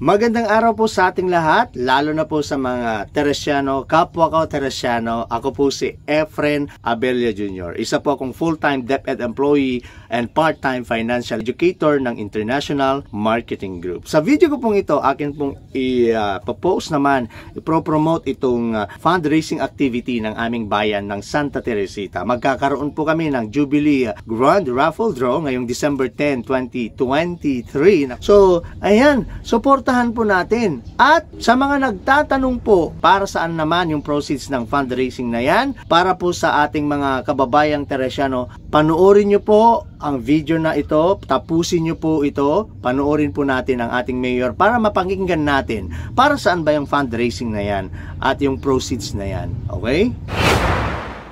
Magandang araw po sa ating lahat, lalo na po sa mga Teresiano, kapwa ko Teresiano. Ako po si Efren Abella Jr. Isa po akong full-time DepEd employee and part-time financial educator ng International Marketing Group. Sa video ko pong ito, akin pong i-post naman, i-promote itong fundraising activity ng aming bayan ng Santa Teresita. Magkakaroon po kami ng Jubilee Grand Raffle Draw ngayong December 10, 2023. So, ayan, support po natin. At sa mga nagtatanong po para saan naman yung proceeds ng fundraising na yan, para po sa ating mga kababayang Teresiano, panoorin nyo po ang video na ito, tapusin nyo po ito, panoorin po natin ang ating mayor para mapakinggan natin para saan ba yung fundraising na yan at yung proceeds na yan. Okay?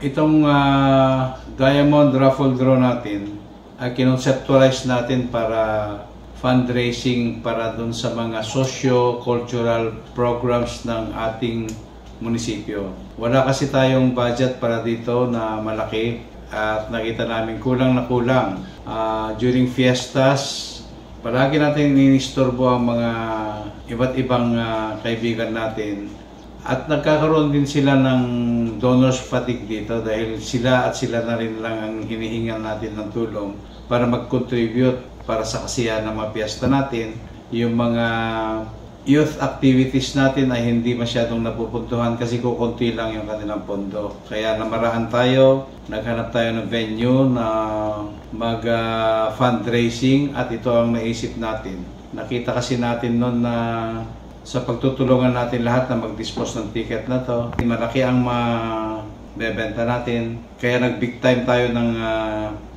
Itong Diamond Raffle Draw natin ay kinonceptualize natin para fundraising para dun sa mga socio-cultural programs ng ating munisipyo. Wala kasi tayong budget para dito na malaki at nakita namin kulang na kulang. During fiestas, palagi natin inistorbo ang mga iba't ibang kaibigan natin at nagkakaroon din sila ng donors fatigue dito dahil sila na rin lang ang hinihingan natin ng tulong para mag-contribute para sa kasiyahan ng mga piyesta natin. Yung mga youth activities natin ay hindi masyadong napupuntuhan kasi kukunti lang yung kanilang pondo. Kaya namarahan tayo, naghanap tayo ng venue na mag-fundraising at ito ang naisip natin. Nakita kasi natin noon na sa pagtutulungan natin lahat na mag-dispose ng ticket na to, malaki ang mabebenta natin. Kaya nag-big time tayo ng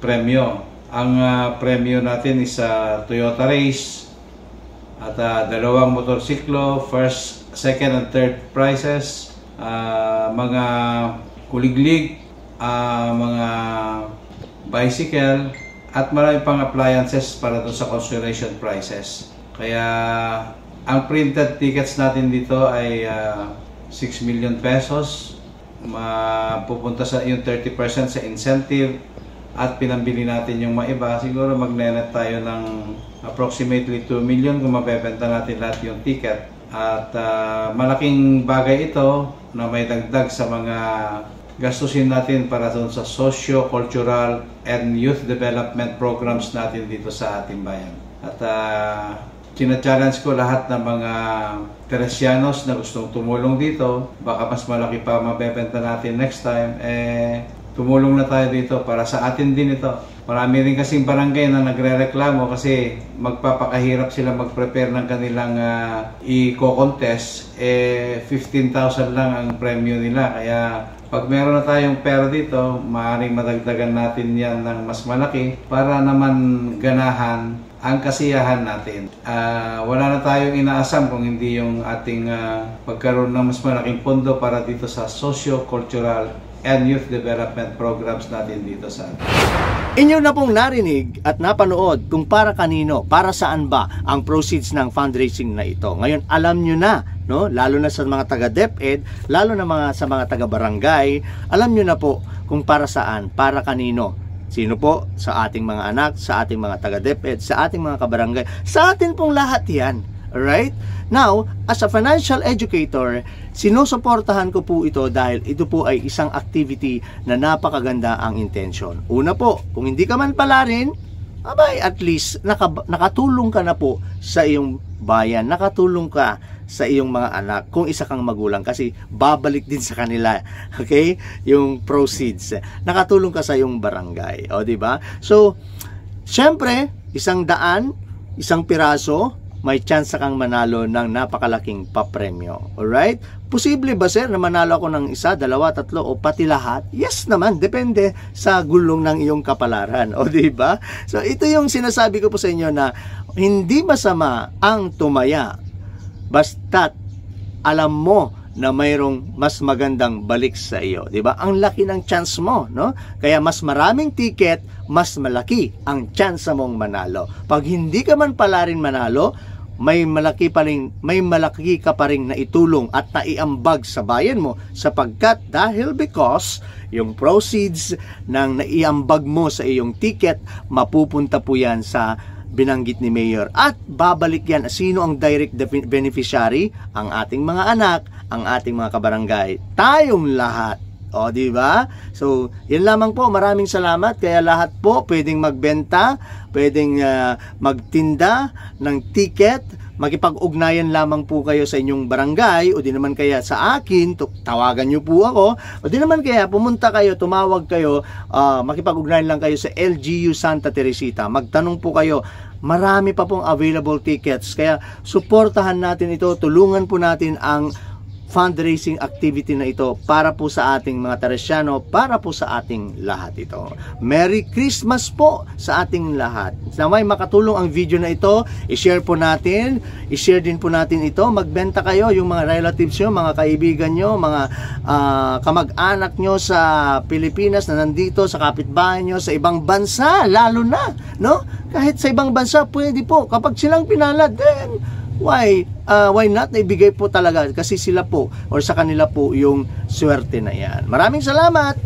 premyo. Ang premyo natin is Toyota Race at dalawang motorsiklo, first, second, and third prizes, mga kuliglig, mga bicycle, at marami pang appliances para doon sa consolation prizes. Kaya ang printed tickets natin dito ay 6 million pesos. Mapupunta sa yung 30% sa incentive at pinambili natin yung maiba. Siguro magnenet tayo ng approximately 2 million kung mabebenta natin lahat yung ticket. At malaking bagay ito na may dagdag sa mga gastusin natin para doon sa socio-cultural and youth development programs natin dito sa ating bayan. At challenge ko lahat ng mga Teresianos na gustong tumulong dito. Baka mas malaki pa mabebenta natin next time. Tumulong na tayo dito para sa atin din ito. Marami rin kasing barangay na nagre-reklamo kasi magpapakahirap sila mag-prepare ng kanilang i-contest. 15,000 lang ang premyo nila. Kaya pag meron na tayong pera dito, maaaring madagdagan natin yan ng mas malaki para naman ganahan ang kasiyahan natin. Wala na tayong inaasam kung hindi yung ating pagkaroon ng mas malaking pondo para dito sa socio-cultural and youth development programs natin dito sa atin. Inyo na pong narinig at napanood kung para kanino, para saan ba ang proceeds ng fundraising na ito. Ngayon, alam nyo na, no? Lalo na sa mga taga-DepEd, lalo na sa mga taga-barangay, alam nyo na po kung para saan, para kanino. Sino po? Sa ating mga anak, sa ating mga taga-DepEd, sa ating mga kabarangay, sa atin pong lahat yan. Alright? Now, as a financial educator, sinusuportahan ko po ito dahil ito po ay isang activity na napakaganda ang intention. Una po, kung hindi ka man pala rin, abay, at least nakatulong ka na po sa iyong bayan, nakatulong ka sa iyong mga anak kung isa kang magulang kasi babalik din sa kanila, okay, yung proceeds. Nakatulong ka sa iyong barangay, o di ba? So, syempre, 100, isang piraso, may chance kang manalo ng napakalaking papremyo. Alright? Posible ba, sir, na manalo ako ng 1, 2, 3 o pati lahat? Yes naman, depende sa gulong ng iyong kapalaran. O, diba? So, ito yung sinasabi ko po sa inyo na hindi masama ang tumaya basta't alam mo na mayroong mas magandang balik sa iyo, 'di ba? Ang laki ng chance mo, no? Kaya mas maraming ticket, mas malaki ang chance mong manalo. Pag hindi ka man pala rin manalo, may malaki ka pa rin na itulong at naiambag sa bayan mo sapagkat because yung proceeds ng naiambag mo sa iyong ticket mapupunta po yan sa binanggit ni Mayor. At babalik yan. Sino ang direct beneficiary? Ang ating mga anak, ang ating mga kabarangay. Tayong lahat. O, di ba? So, yan lamang po. Maraming salamat. Kaya lahat po pwedeng magbenta, pwedeng magtinda ng ticket. Makipag-ugnayan lamang po kayo sa inyong barangay o di naman kaya sa akin, tawagan nyo po ako. O di naman kaya pumunta kayo, tumawag kayo, makipag-ugnayan lang kayo sa LGU Santa Teresita. Magtanong po kayo. Marami pa pong available tickets. Kaya suportahan natin ito. Tulungan po natin ang fundraising activity na ito para po sa ating mga Teresiano, para po sa ating lahat ito. Merry Christmas po sa ating lahat. Naway makatulong ang video na ito, i-share po natin, i-share din po natin ito, magbenta kayo, yung mga relatives nyo, mga kaibigan nyo, mga kamag-anak nyo sa Pilipinas na nandito, sa kapitbahay nyo, sa ibang bansa, lalo na, no? Kahit sa ibang bansa, pwede po. Kapag silang pinalad, then, why not? Ibigay po talaga kasi sila po or sa kanila po yung swerte na yan. Maraming salamat!